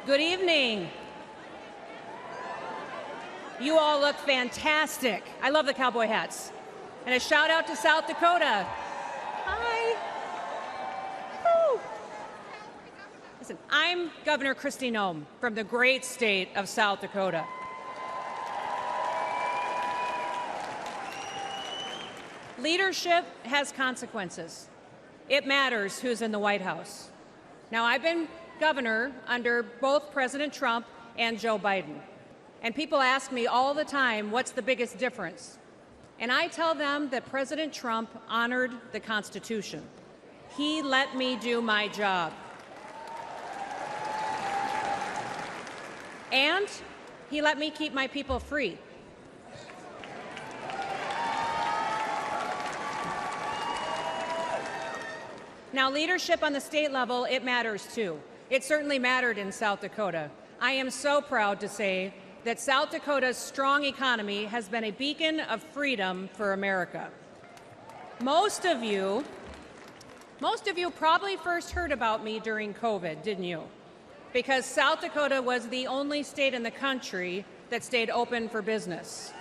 Good evening. You all look fantastic. I love the cowboy hats. And a shout out to South Dakota. Hi. Woo. Listen, I'm Governor Kristi Noem from the great state of South Dakota. Leadership has consequences. It matters who's in the White House. Now, I've been governor under both President Trump and Joe Biden. And people ask me all the time, what's the biggest difference? And I tell them that President Trump honored the Constitution. He let me do my job. And he let me keep my people free. Now, leadership on the state level, it matters too. It certainly mattered in South Dakota. I am so proud to say that South Dakota's strong economy has been a beacon of freedom for America. Most of you probably first heard about me during COVID, didn't you? Because South Dakota was the only state in the country that stayed open for business.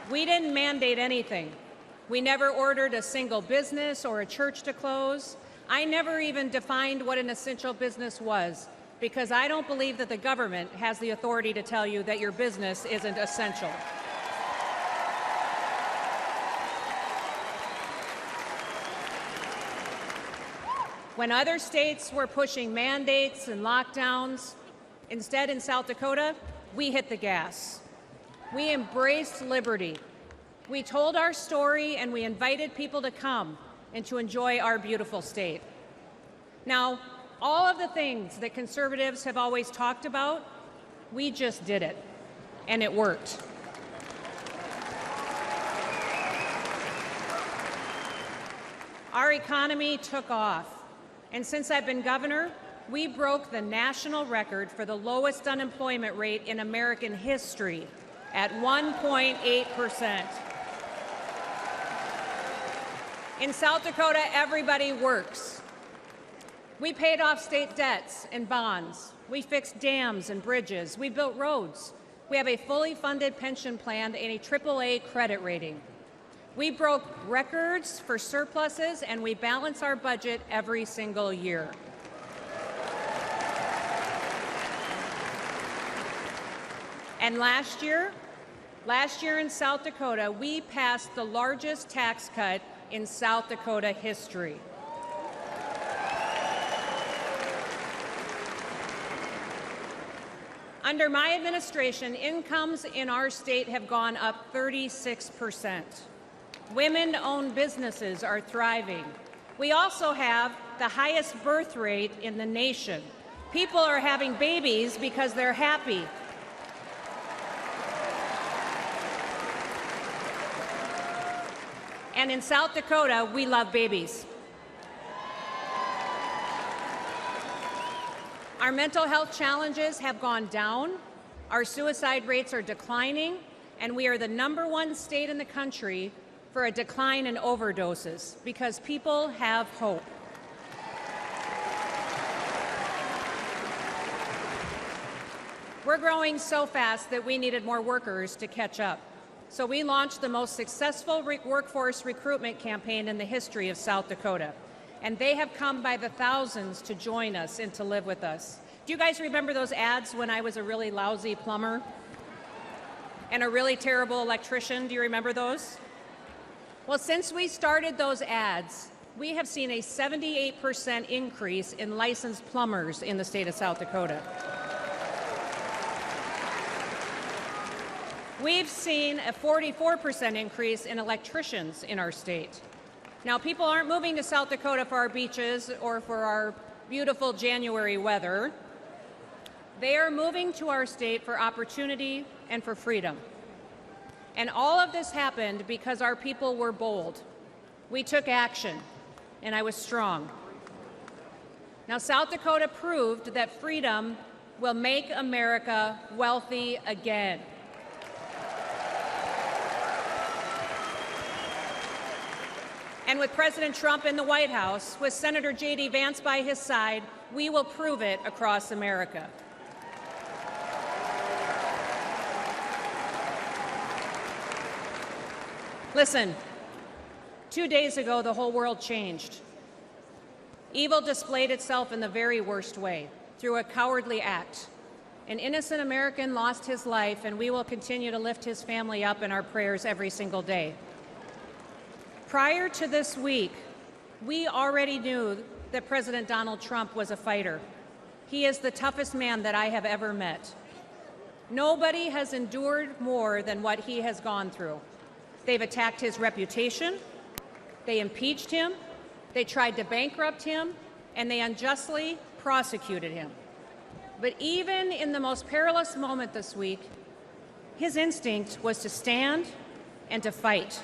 We didn't mandate anything. We never ordered a single business or a church to close. I never even defined what an essential business was, because I don't believe that the government has the authority to tell you that your business isn't essential. When other states were pushing mandates and lockdowns, instead in South Dakota, we hit the gas. We embraced liberty. We told our story and we invited people to come and to enjoy our beautiful state. Now, all of the things that conservatives have always talked about, we just did it, and it worked. Our economy took off, and since I've been governor, we broke the national record for the lowest unemployment rate in American history at 1.8%. In South Dakota, everybody works. We paid off state debts and bonds. We fixed dams and bridges. We built roads. We have a fully funded pension plan and a AAA credit rating. We broke records for surpluses, and we balance our budget every single year. And last year in South Dakota, we passed the largest tax cut in South Dakota history. Under my administration, incomes in our state have gone up 36%. Women-owned businesses are thriving. We also have the highest birth rate in the nation. People are having babies because they're happy. And in South Dakota, we love babies. Our mental health challenges have gone down, our suicide rates are declining, and we are the #1 state in the country for a decline in overdoses because people have hope. We're growing so fast that we needed more workers to catch up. So we launched the most successful workforce recruitment campaign in the history of South Dakota. And they have come by the thousands to join us and to live with us. Do you guys remember those ads when I was a really lousy plumber and a really terrible electrician? Do you remember those? Well, since we started those ads, we have seen a 78% increase in licensed plumbers in the state of South Dakota. We've seen a 44% increase in electricians in our state. Now, people aren't moving to South Dakota for our beaches or for our beautiful January weather. They are moving to our state for opportunity and for freedom. And all of this happened because our people were bold. We took action, and I was strong. Now, South Dakota proved that freedom will make America wealthy again. And with President Trump in the White House, with Senator J.D. Vance by his side, we will prove it across America. Listen, 2 days ago, the whole world changed. Evil displayed itself in the very worst way, through a cowardly act. An innocent American lost his life, and we will continue to lift his family up in our prayers every single day. Prior to this week, we already knew that President Donald Trump was a fighter. He is the toughest man that I have ever met. Nobody has endured more than what he has gone through. They've attacked his reputation, they impeached him, they tried to bankrupt him, and they unjustly prosecuted him. But even in the most perilous moment this week, his instinct was to stand and to fight.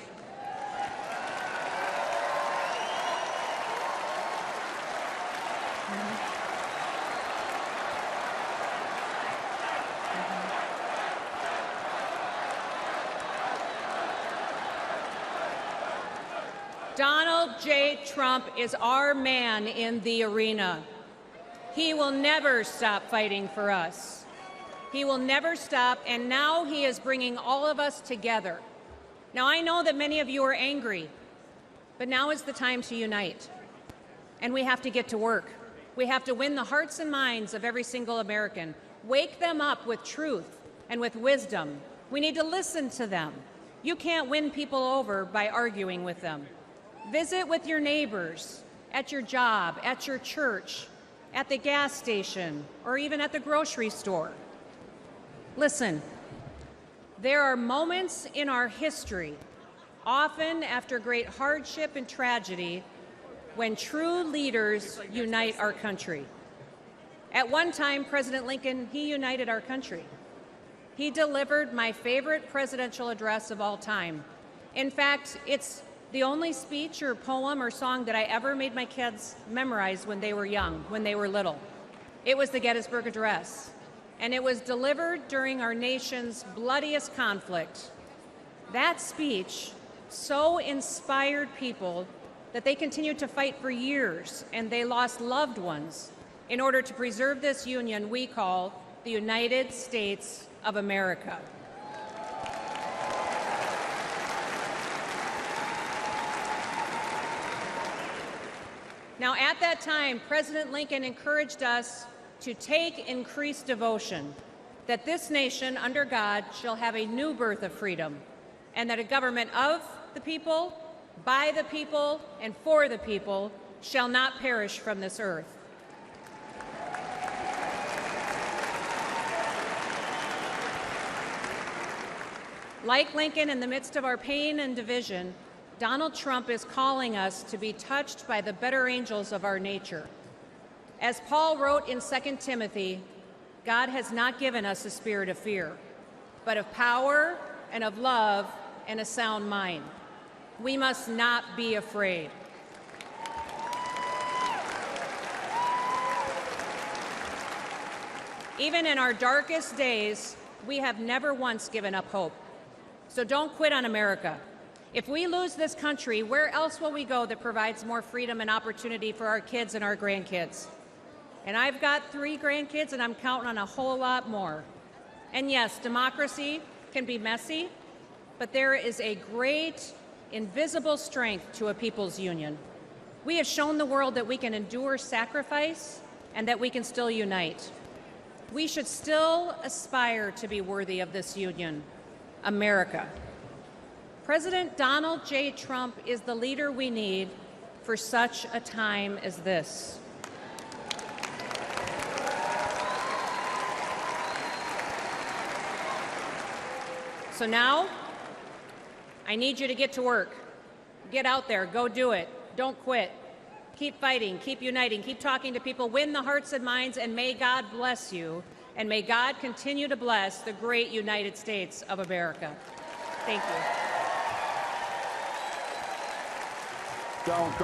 Donald J. Trump is our man in the arena. He will never stop fighting for us. He will never stop, and now he is bringing all of us together. Now, I know that many of you are angry, but now is the time to unite. And we have to get to work. We have to win the hearts and minds of every single American. Wake them up with truth and with wisdom. We need to listen to them. You can't win people over by arguing with them. Visit with your neighbors, at your job, at your church, at the gas station, or even at the grocery store. Listen, there are moments in our history, often after great hardship and tragedy, when true leaders unite our country. At one time, President Lincoln, he united our country. He delivered my favorite presidential address of all time. In fact, it's the only speech or poem or song that I ever made my kids memorize when they were young, when they were little. It was the Gettysburg Address, and it was delivered during our nation's bloodiest conflict. That speech so inspired people that they continued to fight for years, and they lost loved ones in order to preserve this union we call the United States of America. Now, at that time, President Lincoln encouraged us to take increased devotion, that this nation, under God, shall have a new birth of freedom, and that a government of the people, by the people, and for the people shall not perish from this earth. Like Lincoln, in the midst of our pain and division, Donald Trump is calling us to be touched by the better angels of our nature. As Paul wrote in 2 Timothy, God has not given us a spirit of fear, but of power and of love and a sound mind. We must not be afraid. Even in our darkest days, we have never once given up hope. So don't quit on America. If we lose this country, where else will we go that provides more freedom and opportunity for our kids and our grandkids? And I've got 3 grandkids, and I'm counting on a whole lot more. And yes, democracy can be messy, but there is a great invisible strength to a people's union. We have shown the world that we can endure sacrifice and that we can still unite. We should still aspire to be worthy of this union, America. President Donald J. Trump is the leader we need for such a time as this. So now, I need you to get to work. Get out there, go do it. Don't quit. Keep fighting, keep uniting, keep talking to people, win the hearts and minds, and may God bless you, and may God continue to bless the great United States of America. Thank you. Don't